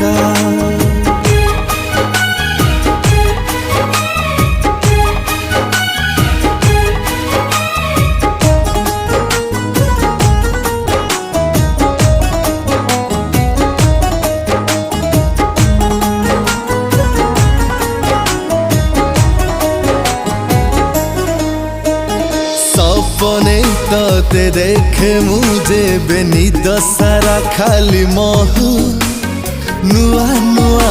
एका सपने तोते देखे मुझे बेनी दशहरा खाली महु नुआ नुआ